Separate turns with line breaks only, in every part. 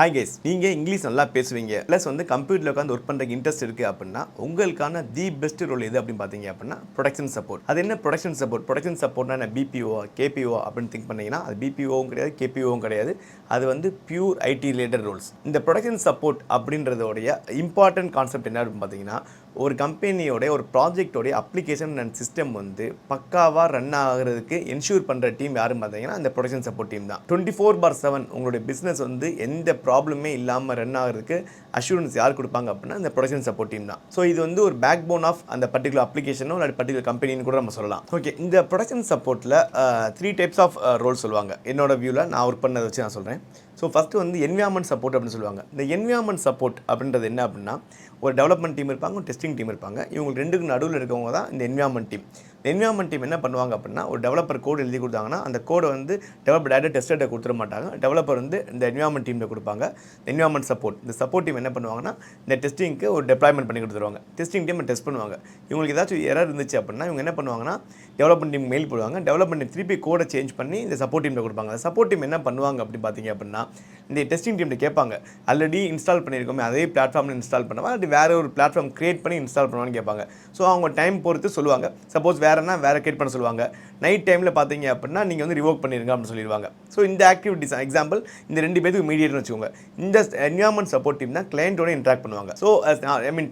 Hi guys, நீங்கள் English நல்லா பேசுவீங்க ப்ளஸ் கம்ப்யூட்டரில் உட்காந்து ஒர்க் பண்ணுறதுக்கு இன்ட்ரெஸ்ட் இருக்குது அப்படின்னா உங்களுக்கான தி பெஸ்ட் ரோல் எது அப்படின்னு பார்த்தீங்க அப்படின்னா ப்ரொடக்ஷன் சப்போர்ட். அது என்ன ப்ரொடக்ஷன் சப்போர்ட்? ப்ரொடக்ஷன் சப்போர்ட்னா என்ன? பிபிஓ கேபிஓ அப்படின்னு திங்க் பண்ணிங்கன்னா அது பிபிஓவும் கிடையாது, கேபிஓவும் கிடையாது. அது பியூர் ஐடி ரிலேட்டட் ரோல்ஸ். இந்த ப்ரொடக்ஷன் சப்போர்ட் அப்படின்றதோடைய இம்பார்ட்டன்ட் கான்செப்ட் என்ன அப்படின்னு பார்த்தீங்கன்னா, ஒரு கம்பெனியோடைய ஒரு ப்ராஜெக்டோடைய அப்ளிகேஷன் அண்ட் சிஸ்டம் பக்காவாக ரன் ஆகிறதுக்கு என்ஷூர் பண்ணுற டீம் யாருன்னு பார்த்தீங்கன்னா இந்த ப்ரொடக்ஷன் சப்போர்ட் டீம் தான். 24/7 உங்களுடைய பிஸ்னஸ் எந்த ப்ராப்ளமே இல்லாமல் ரன் ஆகிறதுக்கு அஷூரன்ஸ் யார் கொடுப்பாங்க அப்படின்னா இந்த ப்ரொடக்ஷன் சப்போர்ட் டீம் தான். ஸோ இது ஒரு பேக் போன் ஆஃப் அந்த பர்டிகுலர் அப்ளிகேஷனோ இல்லை பர்டிகுலர் கம்பெனின்னு கூட நம்ம சொல்லலாம். ஓகே, இந்த ப்ரொடக்ஷன் சப்போர்ட்டில் 3 டைப்ஸ் ஆஃப் ரோல் சொல்லுவாங்க. என்னோட வியூவில் நான் ஒர்க் பண்ணதை வச்சு நான் சொல்கிறேன். ஸோ ஃபஸ்ட்டு என்விரான்மெண்ட் சப்போர்ட் அப்படின்னு சொல்லுவாங்க. இந்த என்விரான்மெண்ட் சப்போர்ட் அப்படின்றது என்ன அப்படின்னா, ஒரு டெவலப்மெண்ட் டீம் இருப்பாங்க, ஒரு டெஸ்டிங் டீம் இருப்பாங்க. இவங்க ரெண்டுக்கு நடுவில் இருக்கவங்க தான் இந்த என்விரான்மெண்ட் டீம். என்விரான்மெண்ட் டீம் என்ன பண்ணுவாங்க அப்படின்னா, ஒரு டெவலப்பர் கோடு எழுதி கொடுத்தாங்கன்னா அந்த கோடை டெவலப்பர் டேட்டா டெஸ்ட்டர்கிட்ட கொடுத்துட மாட்டாங்க. டெவலப்பர் இந்த என்விரான்மெண்ட் டீமில் கொடுப்பாங்க. என்விரான்மெண்ட் சப்போர்ட், இந்த சப்போர்ட் டீம் என்ன பண்ணுவாங்கன்னா, இந்த டெஸ்டிங்க்கு ஒரு டெப்ளாய்மெண்ட் பண்ணி கொடுத்துருவாங்க. டெஸ்டிங் டீம் டெஸ்ட் பண்ணுவாங்க. இவங்களுக்கு ஏதாச்சும் எரர் இருந்துச்சு அப்படின்னா இவங்க என்ன பண்ணுவாங்கன்னா, டெவலப்மெண்ட் டீம் மெயில் போடுவாங்க. டெவலப்மெண்ட் டீம் திருப்பி கோடை சேஞ்ச் பண்ணி இந்த சப்போர்ட் டீமில் கொடுப்பாங்க. சப்போர்ட் டீம் என்ன பண்ணுவாங்க அப்படின்னு பார்த்தீங்க அப்படின்னா, இந்த டெஸ்டிங் டீம்கிட்ட கேட்பாங்க, ஆல்ரெடி இன்ஸ்டால் பண்ணியிருக்கோமே அதே பிளாட்ஃபார்மில் இன்ஸ்டால் பண்ணுவா, அது வேறு ஒரு பிளாட்ஃபார்ம் கிரியேட் பண்ணி இன்ஸ்டால் பண்ணுவான்னு கேட்பாங்க. ஸோ அவங்க டைம் பொறுத்து சொல்லுவாங்க. சப்போஸ் வேறு கிரியேட் பண்ண சொல்லுவாங்க. நைட் டைமில் பார்த்தீங்க அப்படின்னா நீங்கள் ரிவோக் பண்ணிடுங்க அப்படின்னு சொல்லிடுவாங்க. ஸோ இந்த ஆக்டிவிட்டிஸ் எக்ஸாம்பிள் இந்த 2 பேருக்கு மீடியேட்னு வச்சுக்கோங்க. இந்த என்விரான்மெண்ட் சப்போர்ட் டீம் தான் கிளையண்டோட இன்ட்ராக்ட் பண்ணுவாங்க. ஸோ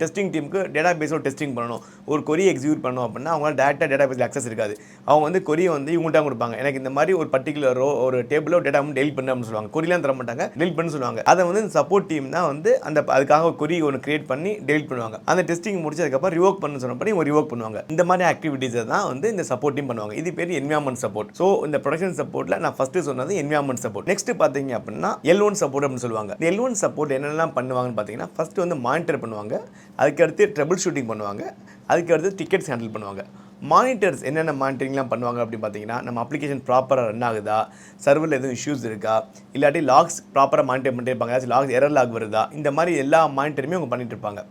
டெஸ்டிங் டீமுக்கு டேட்டா பேஸோட டெஸ்டிங் பண்ணணும், ஒரு கொரி எக்ஸிக்யூட் பண்ணணும் அப்படின்னா அவங்களால டேட்டா பேஸில் அக்சஸ் இருக்காது. அவங்க கொரியை இவங்கள்ட்ட கொடுப்பாங்க. எனக்கு இந்த மாதிரி ஒரு பர்டிகுலர் ஒரு டேபிளோ டேட்டா டெலிட் பண்ணு அப்படின்னு சொல்லுவாங்க. கொரியெலாம் தர மாட்டாங்க, டெலிட் பண்ணு சொல்லுவாங்க. அதை சப்போர்ட் டீம் தான் அந்த அதுக்காக ஒரு கொரி ஒன்று கிரியேட் பண்ணி டெலிட் பண்ணுவாங்க. அந்த டெஸ்டிங் முடிச்சதுக்கப்புறம் ரிவோக் பண்ணு சொன்னபடி இவங்க ரிவோக் பண்ணுவாங்க. இந்த மாதிரி ஆக்டிவிட்டீஸை தான் இந்த சப்போர்ட் டீம் பண்ணுவாங்க. இது பேர் என்விரான்மெண்ட் சப்போர்ட். ஸோ இந்த ப்ரொடக்ஷன் சப்போர்ட்டில் நான் ஃபர்ஸ்ட் சொன்னது என்விரான்மெண்ட் சப்போர்ட். நெக்ஸ்ட் பார்த்தீங்க அப்படின்னா L1 சப்போர்ட் அப்படின்னு சொல்லுவாங்க. இந்த L1 சப்போர்ட் என்னெல்லாம் பண்ணுவாங்கன்னு பார்த்தீங்கன்னா, ஃபர்ஸ்ட் மானிட்டர் பண்ணுவாங்க, அதுக்கடுத்து ட்ரபிள் ஷூட்டிங் பண்ணுவாங்க, அதுக்கடுத்து டிக்கெட்ஸ் ஹேண்டில் பண்ணுவாங்க. மானிட்டர்ஸ் என்னென்ன மானிட்டரிங்லாம் பண்ணுவாங்க அப்படின்னு பார்த்தீங்கன்னா, நம்ம அப்ளிகேஷன் ப்ராப்பராக ரன் ஆகுதா, சர்வரில் எதுவும் இஷ்யூஸ் இருக்கா, இல்லாட்டி லாக்ஸ் ப்ராப்பராக மானிட்டர் பண்ணிட்டு இருப்பாங்க, ஏதாச்சும் லாக்ஸ் எரர் லாக் வருதா, இந்த மாதிரி எல்லா மானிட்டருமே அவங்க பண்ணிட்டு இருப்பாங்க.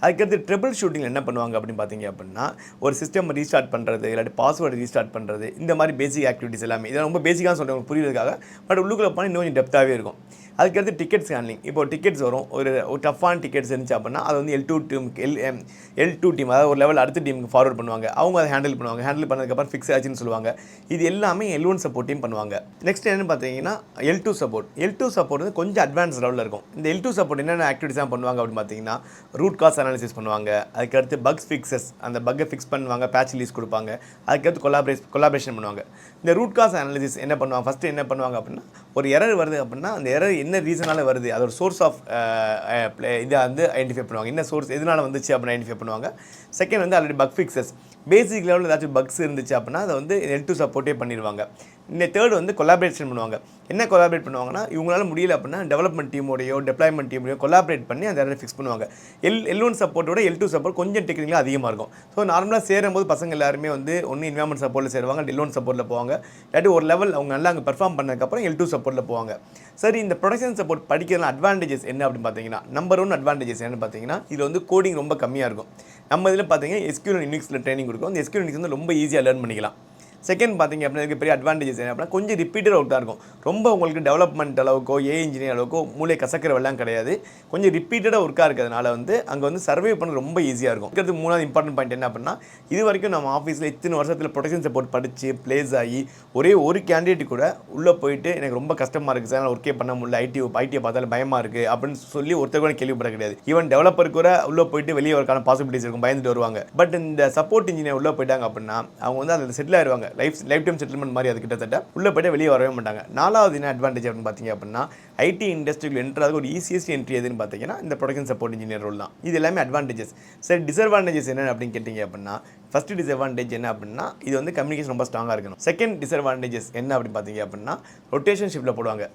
அதுக்கடுத்து ட்ரிபிள் ஷூட்டிங் என்ன பண்ணுவாங்க அப்படின்னு பார்த்தீங்க அப்படின்னா, ஒரு சிஸ்டம் ரீஸ்டார்ட் பண்ணுறது, இல்லாட்டி பாஸ்வேர்டு ரீஸ்டார்ட் பண்ணுறது, இந்த மாதிரி பேசிக் ஆக்டிவிட்டிஸ் எல்லாமே. இதெல்லாம் ரொம்ப பேசிக்காக சொல்கிறவங்க புரியுறதுக்காக, பட் உள்ளுக்குள்ளே போனால் இன்னும் கொஞ்சம் டெப்த்தாகவே இருக்கும். அதுக்கடுத்து டிக்கெட்ஸ் ஹேண்ட்லிங். இப்போ டிக்கெட்ஸ் வரும், ஒரு டஃப்பான டிக்கெட்ஸ் இருந்துச்சு அப்படின்னா அது L2 டீம், அதாவது ஒரு லெவல் அடுத்த டீமுக்கு ஃபார்வர்ட் பண்ணுவாங்க. அவங்க அதை ஹேண்டில் பண்ணுவாங்க. ஹேண்டில் பண்ணதுக்கப்புறம் ஃபிக்ஸ் ஆச்சுன்னு சொல்லுவாங்க. இது எல்லாமே L1 சப்போர்ட் டீம் பண்ணுவாங்க. நெக்ஸ்ட் என்னன்னு பார்த்தீங்கன்னா L2 சப்போர்ட். L2 சப்போர்ட் கொஞ்சம் அட்வான்ஸ் லெவலில் இருக்கும். இந்த L2 சப்போர்ட் என்னென்ன ஆக்டிவிட்டிஸ் பண்ணுவாங்க அப்படின்னு பார்த்தீங்கன்னா, ரூட் காஸ் அனாலிசிஸ் பண்ணுவாங்க, அதுக்கடுத்து பக்ஸ் ஃபிக்ஸஸ், அந்த பக்கை ஃபிக்ஸ் பண்ணுவாங்க, பேட்ச் ரிலீஸ் கொடுப்பாங்க, அதுக்கடுத்து கொலாபரேஷன் பண்ணுவாங்க. இந்த ரூட் காஸ் அனாலிசிஸ் என்ன பண்ணுவாங்க, ஃபஸ்ட்டு என்ன பண்ணுவாங்க அப்படின்னா, ஒரு எரர் வருது அப்படின்னா அந்த எரர் என்ன ரீசனால வருது, அதோட சோர்ஸ் ஆஃப் இதை ஐடென்டிஃபை பண்ணுவாங்க. என்ன சோர்ஸ் எதனால் வந்துச்சு அப்படின்னு ஐடென்டிஃபை பண்ணுவாங்க. செகண்ட் ஆல்ரெடி பக் ஃபிக்ஸஸ், பேசிக் லெவலில் ஏதாச்சும் பக்ஸ் இருந்துச்சு அப்படின்னா அதை L2 சப்போர்ட்டே பண்ணிடுவாங்க. இந்த தேர்டு கொலாபரேஷன் பண்ணுவாங்க. என்ன கொலாபரேட் பண்ணுவாங்கன்னா, இவங்களால முடியல அப்படின்னா டெவலப்மெண்ட் டீமோடையோ டெப்ளாய்மெண்ட் டீமோடையோ கொலாபரேட் பண்ணி அந்த எரரை ஃபிக்ஸ் பண்ணுவாங்க. L1 சப்போர்ட்டோட L2 சப்போர்ட் கொஞ்சம் டெக்னிக்கலாக அதிகமாக இருக்கும். ஸோ நார்மலாக சேரும்போது பசங்க எல்லாருமே ஒன்று என்விரான்மெண்ட் சப்போர்ட்டில் சேருவாங்க, L1 சப்போர்ட்டில் போவாங்க, இல்லாட்டி ஒரு லெவல் அவங்க நல்லா அங்கே பெர்ஃபார்ம் பண்ணதுக்கப்புறம் L2 சப்போர்ட்டில் போவாங்க. சரி, இந்த ப்ரொடக்ஷன் சப்போர்ட் படிக்கிறதுல அட்வான்டேஜஸ் என்ன அப்படின்னு பார்த்தீங்கன்னா, நம்பர் 1 அட்வான்டேஜஸ் என்னன்னு பார்த்தீங்கன்னா, இதில் கோடிங் ரொம்ப கம்மியாக இருக்கும். நம்ம இதில் பார்த்தீங்கன்னா SQL யூனிக்ஸில் ட்ரைனிங் கொடுக்கும். இந்த SQL யூனிக்ஸ் ரொம்ப ஈஸியாக லேர்ன் பண்ணிக்கலாம். செகண்ட் பார்த்தீங்க அப்படின்னா பெரிய அட்வான்டேஜஸ் என்ன அப்படின்னா, கொஞ்சம் ரிப்பீட்டட் ஒர்க் தான் இருக்கும். ரொம்ப உங்களுக்கு டெவலப்மெண்ட் அளவுக்கோ இன்ஜினியர் அளவுக்கோ மூளை கசக்கிறவெல்லாம் கிடையாது. கொஞ்சம் ரிப்பீட்டடாக ஒர்க்காக இருக்கிறதுனால அங்கே சர்வே பண்ண ரொம்ப ஈஸியாக இருக்கும். இருக்கிறது 3வது இம்பார்ட்டன்ட் பாயிண்ட் என்ன அப்படின்னா, இது வரைக்கும் நம்ம ஆஃபீஸில் இத்தனை வருஷத்தில் ப்ரொடக்ஷன் சப்போர்ட் படித்து பிளேஸ் ஆகி ஒரே ஒரு கேண்டிடேட் கூட உள்ளே போயிட்டு எனக்கு ரொம்ப கஷ்டமாக இருக்குது சார், ஒர்க்கே பண்ண முடியல, ஐடியை பார்த்தாலும் பயமாக இருக்குது அப்படின்னு சொல்லி ஒருத்தர் கூட கேள்விப்பட கிடையாது. ஈவன் டெவலப்பர் கூட உள்ளே போயிட்டு வெளியே வரக்கான பாசிபிலிட்டிஸ் இருக்கும், பயந்துட்டு வருவாங்க. பட் இந்த சப்போர்ட் இன்ஜினியர் உள்ளே போயிட்டாங்க அப்படின்னா அவங்க அதில் செட்டில் ஆயிடுவாங்க. லைஃப் டைம் செட்டில்மெண்ட் மாதிரி அது கிட்டத்தட்ட உள்ள போய்ட்டு வெளியே வரவே மாட்டாங்க. 4வது என்ன அட்வான்டேஜ் அப்படின்னு பார்த்தீங்க அப்படின்னா, ஐடி இண்டஸ்ட்ரியில் என்ட்ராக ஒரு ஈஸியஸ்ட் என்ட்ரி எதுன்னு பார்த்தீங்கன்னா இந்த ப்ரொடக்ஷன் சப்போர்ட் இன்ஜினியர் ரோல் தான். இது எல்லாமே அட்வான்டேஜஸ். சரி, டிஸ்அட்வான்டேஜஸ் என்ன அப்படின்னு கேட்டிங்க அப்படின்னா, ஃபர்ஸ்ட் டிஸ்அட்வான்டேஜ் என்ன அப்படின்னா, இது கம்யூனிகேஷன் ரொம்ப ஸ்ட்ராங்காக இருக்கணும். செகண்ட் டிஸ்அட்வான்டேஜஸ் என்ன அப்படின்னு பார்த்தீங்க அப்படின்னா, ரொட்டேஷன் ஷிஃப்ட்டில் போடுவாங்க.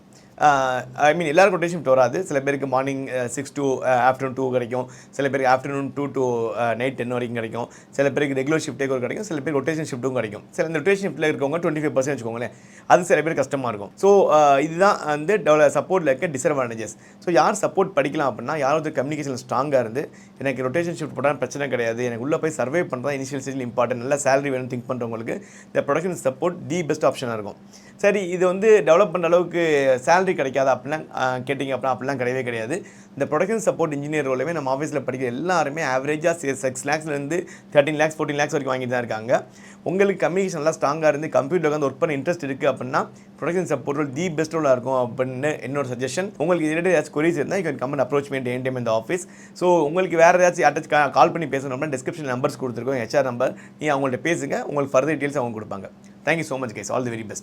எல்லாருக்கும் ரொட்டேஷன் ஷிஃப்ட் வராது. சில பேருக்கு மார்னிங் 6 to ஆஃப்டர்நூன் 2 கிடைக்கும், சில பேருக்கு ஆஃப்டர்நூன் 2 to நைட் 10 வரைக்கும் கிடைக்கும், சில பேருக்கு ரெகுலர் ஷிஃப்ட்டே கிடைக்கும், சில பேருக்கு ரொட்டேஷன் ஷிஃப்ட்டும் கிடைக்கும். சில இந்த ரொட்டேஷன் ஷிஃப்ட்டில் இருக்கவங்க 25% வச்சுக்கோங்களேன், அது சில பேர் கஷ்டமாக இருக்கும். ஸோ இதுதான் சப்போர்ட்டில் இருக்க டிஸ்அட்வான்டேஜஸ். ஸோ யார் சப்போர்ட் படிக்கலாம் அப்படின்னா, யாராவது கம்யூனிகேஷன் ஸ்ட்ராங்காக இருந்து எனக்கு ரொட்டேஷன் ஷிஃப்ட் போட்டால் பிரச்சனை கிடையாது, எனக்கு உள்ளே போய் சர்வே பண்ணுறதா இனிஷியல் ஸ்டேஜில் இம்பார்ட்டன்ட், நல்ல சேலரி வேணும் திங்க் பண்ணுறவங்களுக்கு இந்த ப்ரொடக்ஷன் சப்போர்ட் தி பெஸ்ட் ஆப்ஷனாக இருக்கும். சரி, இது டெவலப் பண்ணுற அளவுக்கு சேலரி சேலரி கிடைக்காது அப்படிலாம் கேட்டிங்க அப்படிலாம் கிடையவே கிடையாது. இந்த ப்ரொடக்ஷன் சப்போர்ட் இன்ஜினியர் ரோலவே நம்ம ஆஃபீஸில் படிக்கிற எல்லாருமே ஆவரேஜாக 6 lakhsலேருந்து 13 lakhs 14 lakhs வரைக்கும் வாங்கிட்டு தான் இருக்காங்க. உங்களுக்கு கம்யூனிகேஷன் நல்லா ஸ்ட்ராங்காக இருந்து கம்ப்யூட்டர் வந்து ஒர்க் பண்ண இன்ட்ரெஸ்ட் இருக்குது அப்படின்னா production support role the best ரோலாக இருக்கும் அப்படின்னு என்னோட சஜஷன். உங்களுக்கு ரிலேட்டட் ஏதாச்சும் queries இருந்தால் you can come and approach me any time இந்த ஆஃபீஸ். ஸோ உங்களுக்கு வேறு ஏதாச்சும் யார்ட்டாச்சும் கால் பண்ணி பேசணும் அப்படின்னா டிஸ்கிரிப்ஷன் நம்பர்ஸ் கொடுத்துருக்கோம், HR நம்பர். நீங்கள் அவங்கள்ட்ட பேசுங்க, உங்களுக்கு ஃபர்தர் டீட்டெயில்ஸ் அவங்க கொடுப்பாங்க. Thank you so much guys, all the very best.